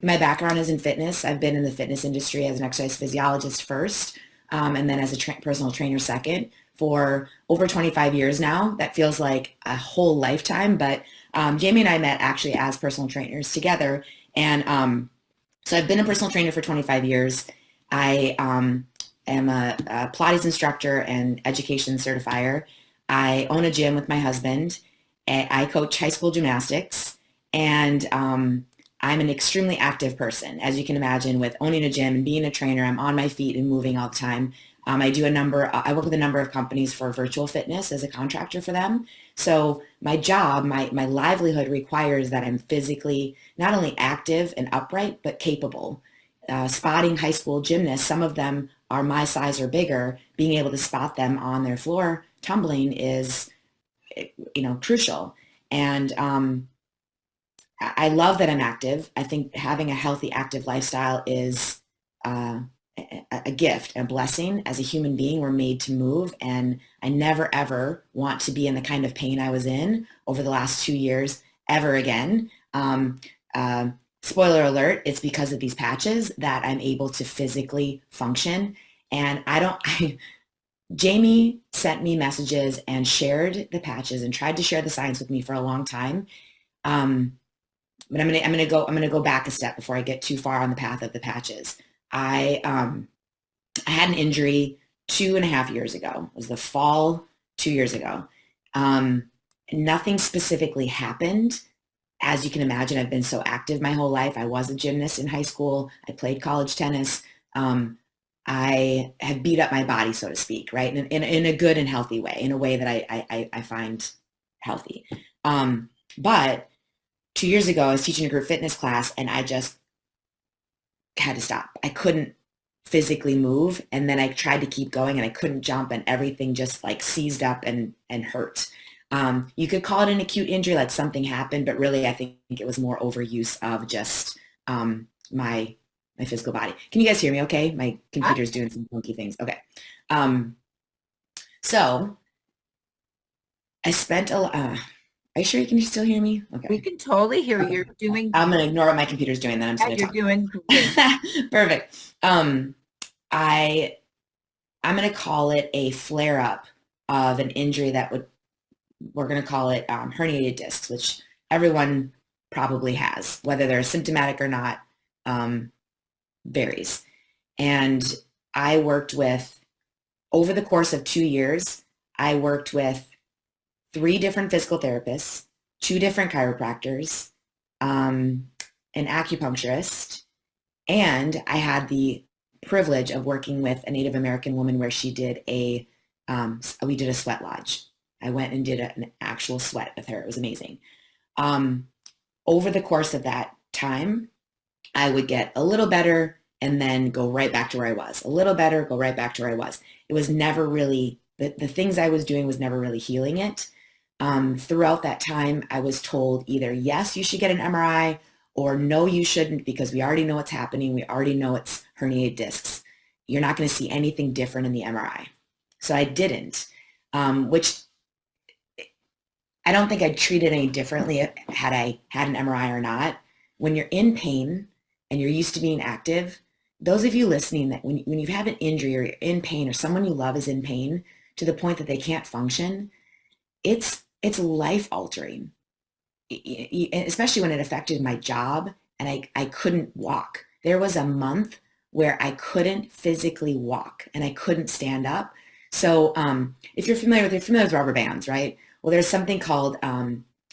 My background is in fitness. I've been in the fitness industry as an exercise physiologist first, and then as a personal trainer second for over 25 years now. That feels like a whole lifetime, but Jamie and I met actually as personal trainers together. And so I've been a personal trainer for 25 years. I am a Pilates instructor and education certifier. I own a gym with my husband. I coach high school gymnastics, and I'm an extremely active person. As you can imagine, with owning a gym and being a trainer, I'm on my feet and moving all the time. I work with a number of companies for virtual fitness as a contractor for them. So my job, my livelihood requires that I'm physically not only active and upright, but capable. Spotting high school gymnasts, some of them are my size or bigger, being able to spot them on their floor tumbling is, crucial. And I love that I'm active. I think having a healthy, active lifestyle is uh, a gift, a blessing. As a human being, we're made to move, and I never ever want to be in the kind of pain I was in over the last 2 years ever again. Uh, Spoiler alert, it's because of these patches that I'm able to physically function. And Jamie sent me messages and shared the patches and tried to share the science with me for a long time. Um, but I'm gonna go back a step before I get too far on the path of the patches. I had an injury 2.5 years ago. It was the fall 2 years ago. Um, Nothing specifically happened. As you can imagine, I've been so active my whole life. I was a gymnast in high school. I played college tennis. Um, I have beat up my body, so to speak, right? In a good and healthy way, in a way that I find healthy. But 2 years ago, I was teaching a group fitness class and I just had to stop. I couldn't physically move. And then I tried to keep going and I couldn't jump and everything just like seized up and hurt. You could call it an acute injury, like something happened, but really I think it was more overuse of just my physical body. Can you guys hear me okay? My Ah, computer's doing some funky things. Okay. Um, so I spent are you sure you can still hear me? we Okay. can totally hear Okay. you're doing, I'm gonna ignore what my computer's doing, then I'm just yeah, gonna you're talk. doing great. Perfect. I I'm gonna call it a flare up of an injury that would we're gonna call it herniated discs, which everyone probably has, whether they're symptomatic or not, um, varies. And I worked with over the course of 2 years, I worked with three different physical therapists, two different chiropractors, um, an acupuncturist, and I had the privilege of working with a Native American woman where we did a sweat lodge. I went and did an actual sweat with her. It was amazing. Um, Over the course of that time, I would get a little better and then go right back to where I was. A little better, go right back to where I was. It was never really, the things I was doing was never really healing it. Throughout that time, I was told either, yes, you should get an MRI or no, you shouldn't because we already know what's happening. We already know it's herniated discs. You're not going to see anything different in the MRI. So I didn't, which I don't think I'd treat it any differently had I had an MRI or not. When you're in pain and you're used to being active, those of you listening that when you've had an injury or you're in pain or someone you love is in pain to the point that they can't function, it's life altering, especially when it affected my job and I couldn't walk. There was a month where I couldn't physically walk and I couldn't stand up. So if you're familiar with rubber bands, right? Well, there's something called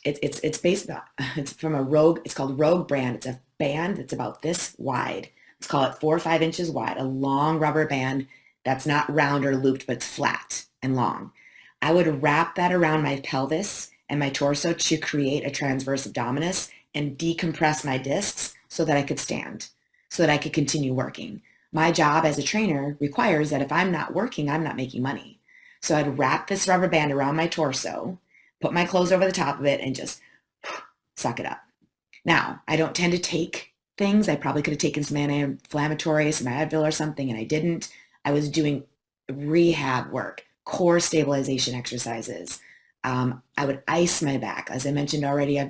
it's based about it's from a Rogue. It's called Rogue brand. It's a band that's about this wide. Let's call it 4 or 5 inches wide. A long rubber band that's not round or looped, but it's flat and long. I would wrap that around my pelvis and my torso to create a transverse abdominis and decompress my discs so that I could stand, so that I could continue working. My job as a trainer requires that if I'm not working, I'm not making money. So I'd wrap this rubber band around my torso, put my clothes over the top of it, and just suck it up. Now, I don't tend to take things. I probably could have taken some anti-inflammatory, some Advil or something, and I didn't. I was doing rehab work, core stabilization exercises. I would ice my back. As I mentioned already, I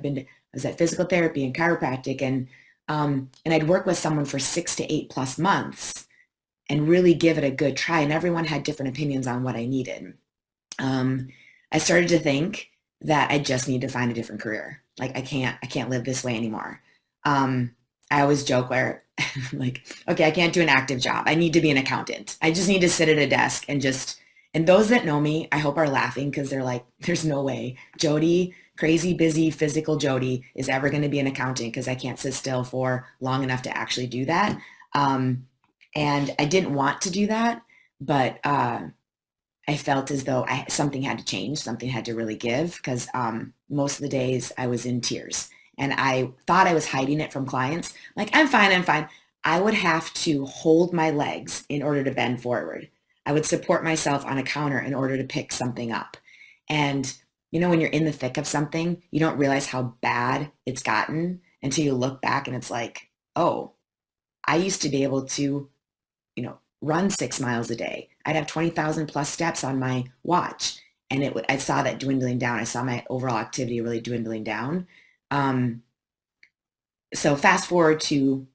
was at physical therapy and chiropractic, and And I'd work with someone for 6 to 8+ months and really give it a good try. And everyone had different opinions on what I needed. I started to think that I just need to find a different career. Like I can't live this way anymore. I always joke where like, okay, I can't do an active job. I need to be an accountant. I just need to sit at a desk and just, and those that know me, I hope are laughing because they're like, there's no way Jody, crazy, busy, physical Jody is ever going to be an accountant because I can't sit still for long enough to actually do that. And I didn't want to do that, but I felt as though something had to change, something had to really give because most of the days I was in tears and I thought I was hiding it from clients. Like, I'm fine, I'm fine. I would have to hold my legs in order to bend forward. I would support myself on a counter in order to pick something up. And, you know, when you're in the thick of something, you don't realize how bad it's gotten until you look back and it's like, oh, I used to be able to, you know, run 6 miles a day. I'd have 20,000 plus steps on my watch. And I saw that dwindling down. I saw my overall activity really dwindling down. Um, so fast forward to,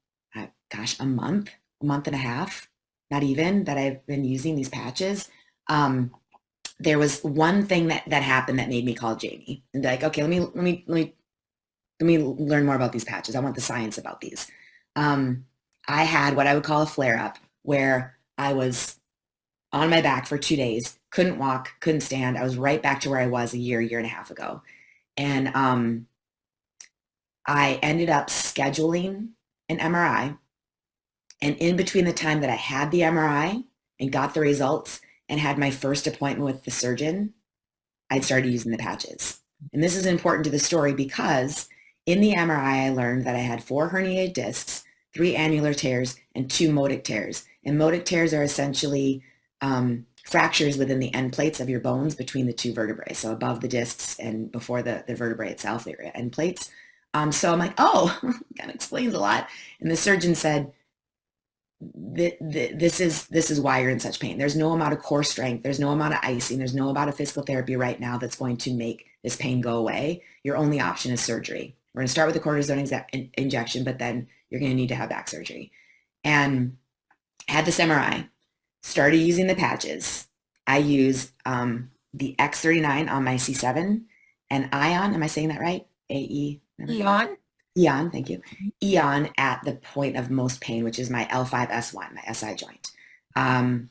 gosh, a month and a half, not even, that I've been using these patches. There was one thing that happened that made me call Jamie and be like, okay, let me learn more about these patches. I want the science about these. I had what I would call a flare up where I was on my back for 2 days, couldn't walk, couldn't stand. I was right back to where I was a year and a half ago. And I ended up scheduling an MRI. And in between the time that I had the MRI and got the results and had my first appointment with the surgeon, I'd started using the patches. And this is important to the story because in the MRI, I learned that I had 4 herniated discs, 3 annular tears, and 2 modic tears. And modic tears are essentially fractures within the end plates of your bones between the 2 vertebrae. So above the discs and before the vertebrae itself, the end plates. So I'm like, oh, that explains a lot. And the surgeon said, this is why you're in such pain. There's no amount of core strength. There's no amount of icing. There's no amount of physical therapy right now that's going to make this pain go away. Your only option is surgery. We're going to start with a cortisone injection, but then you're going to need to have back surgery. And had this MRI, started using the patches. I use the X39 on my C7 and Ion. Am I saying that right? AE. Eon. Eon, thank you. Eon at the point of most pain, which is my L5S1, my SI joint. And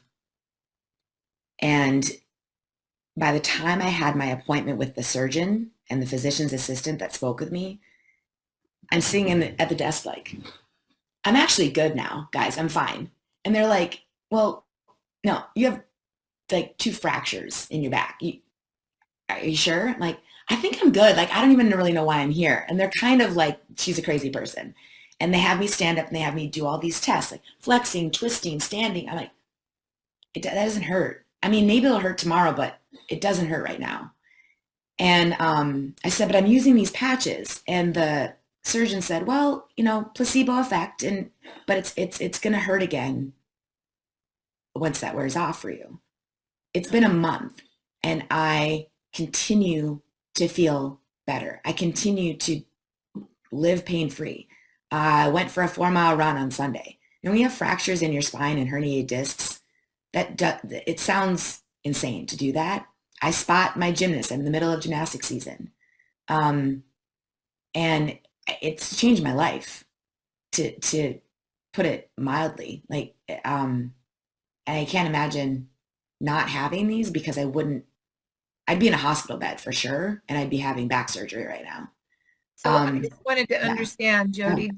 by the time I had my appointment with the surgeon and the physician's assistant that spoke with me, I'm sitting at the desk like, I'm actually good now, guys. I'm fine. And they're like, well, no, you have like 2 fractures in your back. Are you sure? I'm like, I think I'm good. Like, I don't even really know why I'm here. And they're kind of like, she's a crazy person. And they have me stand up and they have me do all these tests, like flexing, twisting, standing. I'm like, that doesn't hurt. I mean, maybe it'll hurt tomorrow, but it doesn't hurt right now. And I said, but I'm using these patches. And the surgeon said, well, you know, placebo effect, but it's going to hurt again once that wears off for you. It's been a month and I continue to feel better. I continue to live pain-free. I went for a 4-mile run on Sunday. And when you have fractures in your spine and herniated discs, it sounds insane to do that. I spot my gymnast. I'm in the middle of gymnastics season. And it's changed my life to put it mildly. Like, and I can't imagine not having these because I'd be in a hospital bed for sure, and I'd be having back surgery right now. So I just wanted to understand, Jody,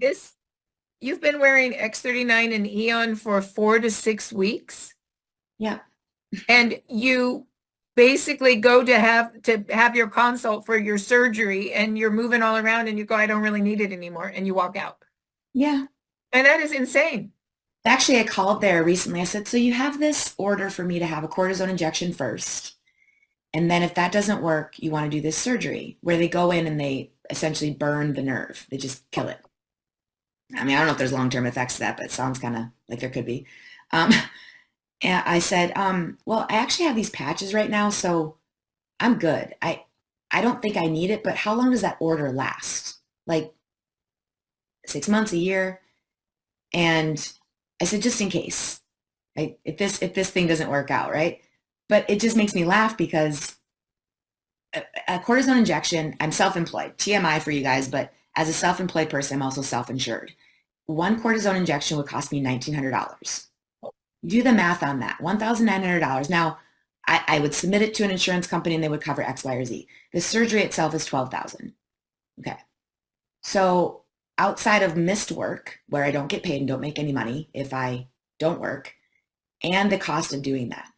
you've been wearing X39 and Eon for 4 to 6 weeks. Yeah. And you basically go to have your consult for your surgery and you're moving all around and you go, I don't really need it anymore. And you walk out. Yeah. And that is insane. Actually, I called there recently. I said, so you have this order for me to have a cortisone injection first. And then if that doesn't work, you want to do this surgery where they go in and they essentially burn the nerve. They just kill it. I mean, I don't know if there's long-term effects to that, but it sounds kind of like there could be. And I said, well, I actually have these patches right now, so I'm good. I don't think I need it, but how long does that order last? Like, 6 months, a year. And I said, just in case, right? If this thing doesn't work out, right? But it just makes me laugh because a cortisone injection, I'm self-employed, TMI for you guys, but as a self-employed person, I'm also self-insured. One cortisone injection would cost me $1,900. Do the math on that, $1,900. Now, I would submit it to an insurance company and they would cover X, Y, or Z. The surgery itself is $12,000. Okay. So outside of missed work, where I don't get paid and don't make any money if I don't work, and the cost of doing that,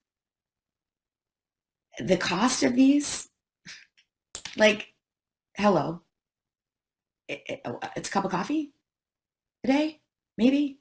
the cost of these, like, hello, it's a cup of coffee a day, maybe.